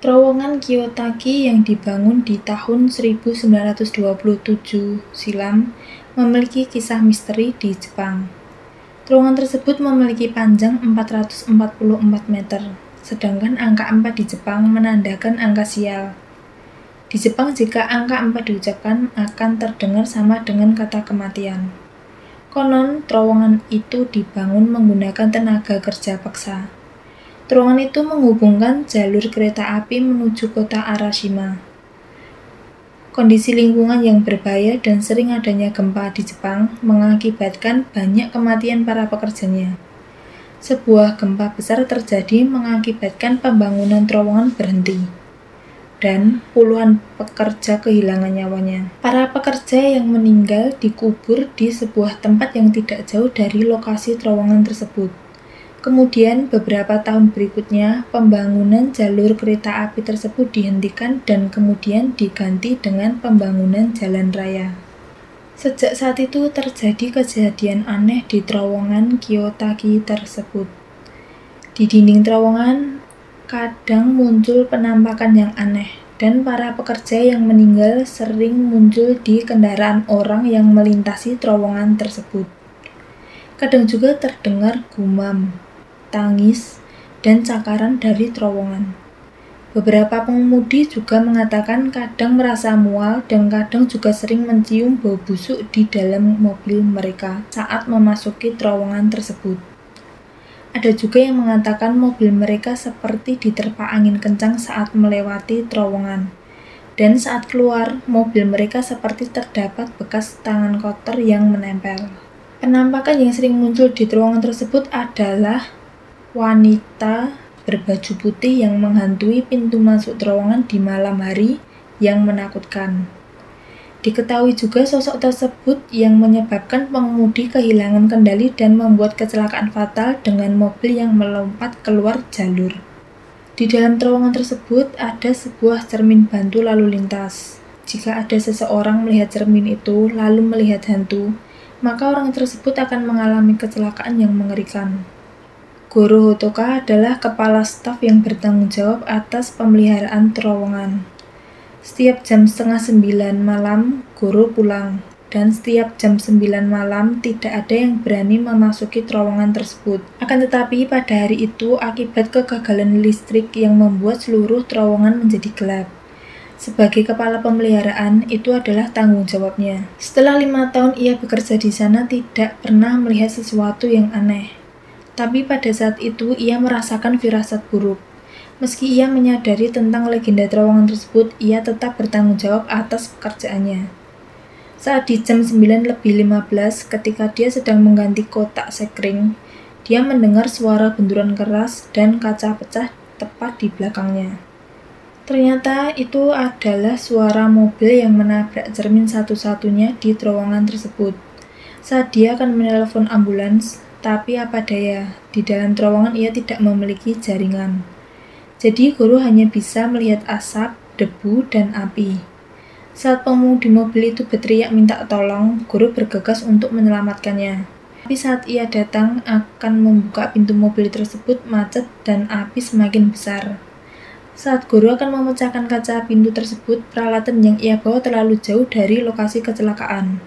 Terowongan Kiyotaki yang dibangun di tahun 1927 silam memiliki kisah misteri di Jepang. Terowongan tersebut memiliki panjang 444 meter, sedangkan angka 4 di Jepang menandakan angka sial. Di Jepang, jika angka 4 diucapkan akan terdengar sama dengan kata kematian. Konon, terowongan itu dibangun menggunakan tenaga kerja paksa. Terowongan itu menghubungkan jalur kereta api menuju kota Arashima. Kondisi lingkungan yang berbahaya dan sering adanya gempa di Jepang mengakibatkan banyak kematian para pekerjanya. Sebuah gempa besar terjadi mengakibatkan pembangunan terowongan berhenti, dan puluhan pekerja kehilangan nyawanya. Para pekerja yang meninggal dikubur di sebuah tempat yang tidak jauh dari lokasi terowongan tersebut. Kemudian beberapa tahun berikutnya, pembangunan jalur kereta api tersebut dihentikan dan kemudian diganti dengan pembangunan jalan raya. Sejak saat itu terjadi kejadian aneh di terowongan Kiyotaki tersebut. Di dinding terowongan kadang muncul penampakan yang aneh, dan para pekerja yang meninggal sering muncul di kendaraan orang yang melintasi terowongan tersebut. Kadang juga terdengar gumam, tangis, dan cakaran dari terowongan. Beberapa pengemudi juga mengatakan kadang merasa mual dan kadang juga sering mencium bau busuk di dalam mobil mereka saat memasuki terowongan tersebut. Ada juga yang mengatakan mobil mereka seperti diterpa angin kencang saat melewati terowongan, dan saat keluar, mobil mereka seperti terdapat bekas tangan kotor yang menempel. Penampakan yang sering muncul di terowongan tersebut adalah wanita berbaju putih yang menghantui pintu masuk terowongan di malam hari yang menakutkan. Diketahui juga sosok tersebut yang menyebabkan pengemudi kehilangan kendali dan membuat kecelakaan fatal dengan mobil yang melompat keluar jalur. Di dalam terowongan tersebut ada sebuah cermin bantu lalu lintas. Jika ada seseorang melihat cermin itu lalu melihat hantu, maka orang tersebut akan mengalami kecelakaan yang mengerikan. Goro Hotoka adalah kepala staf yang bertanggung jawab atas pemeliharaan terowongan. Setiap jam 8:30 malam, Goro pulang, dan setiap jam 9 malam tidak ada yang berani memasuki terowongan tersebut. Akan tetapi pada hari itu, akibat kegagalan listrik yang membuat seluruh terowongan menjadi gelap. Sebagai kepala pemeliharaan, itu adalah tanggung jawabnya. Setelah 5 tahun ia bekerja di sana, tidak pernah melihat sesuatu yang aneh. Tapi pada saat itu ia merasakan firasat buruk. Meski ia menyadari tentang legenda terowongan tersebut, ia tetap bertanggung jawab atas pekerjaannya. Saat di jam 9:15 ketika dia sedang mengganti kotak sekring, dia mendengar suara benturan keras dan kaca pecah tepat di belakangnya. Ternyata itu adalah suara mobil yang menabrak cermin satu-satunya di terowongan tersebut. Saat dia akan menelpon ambulans, tapi apa daya, di dalam terowongan ia tidak memiliki jaringan. Jadi Goro hanya bisa melihat asap, debu, dan api. Saat pengemudi mobil itu berteriak minta tolong, Goro bergegas untuk menyelamatkannya. Tapi saat ia datang akan membuka pintu mobil tersebut, macet dan api semakin besar. Saat Goro akan memecahkan kaca pintu tersebut, peralatan yang ia bawa terlalu jauh dari lokasi kecelakaan.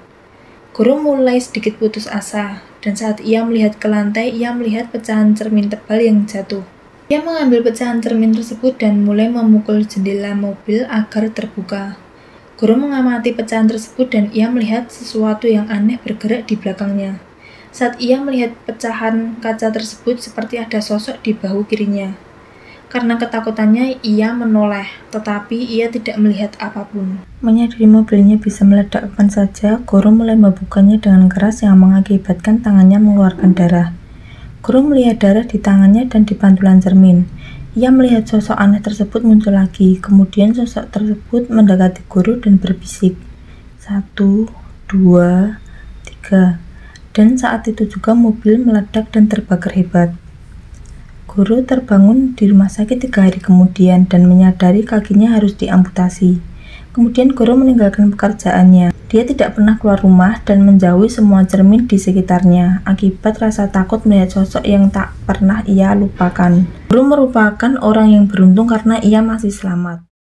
Goro mulai sedikit putus asa, dan saat ia melihat ke lantai, ia melihat pecahan cermin tebal yang jatuh. Ia mengambil pecahan cermin tersebut dan mulai memukul jendela mobil agar terbuka. Goro mengamati pecahan tersebut dan ia melihat sesuatu yang aneh bergerak di belakangnya. Saat ia melihat pecahan kaca tersebut, seperti ada sosok di bahu kirinya. Karena ketakutannya, ia menoleh, tetapi ia tidak melihat apapun. Menyadari mobilnya bisa meledak kapan saja, Goro mulai membukanya dengan keras yang mengakibatkan tangannya mengeluarkan darah. Goro melihat darah di tangannya dan di pantulan cermin. Ia melihat sosok aneh tersebut muncul lagi, kemudian sosok tersebut mendekati Goro dan berbisik. 1, 2, 3. Dan saat itu juga mobil meledak dan terbakar hebat. Goro terbangun di rumah sakit 3 hari kemudian dan menyadari kakinya harus diamputasi. Kemudian Goro meninggalkan pekerjaannya. Dia tidak pernah keluar rumah dan menjauhi semua cermin di sekitarnya, akibat rasa takut melihat sosok yang tak pernah ia lupakan. Guru merupakan orang yang beruntung karena ia masih selamat.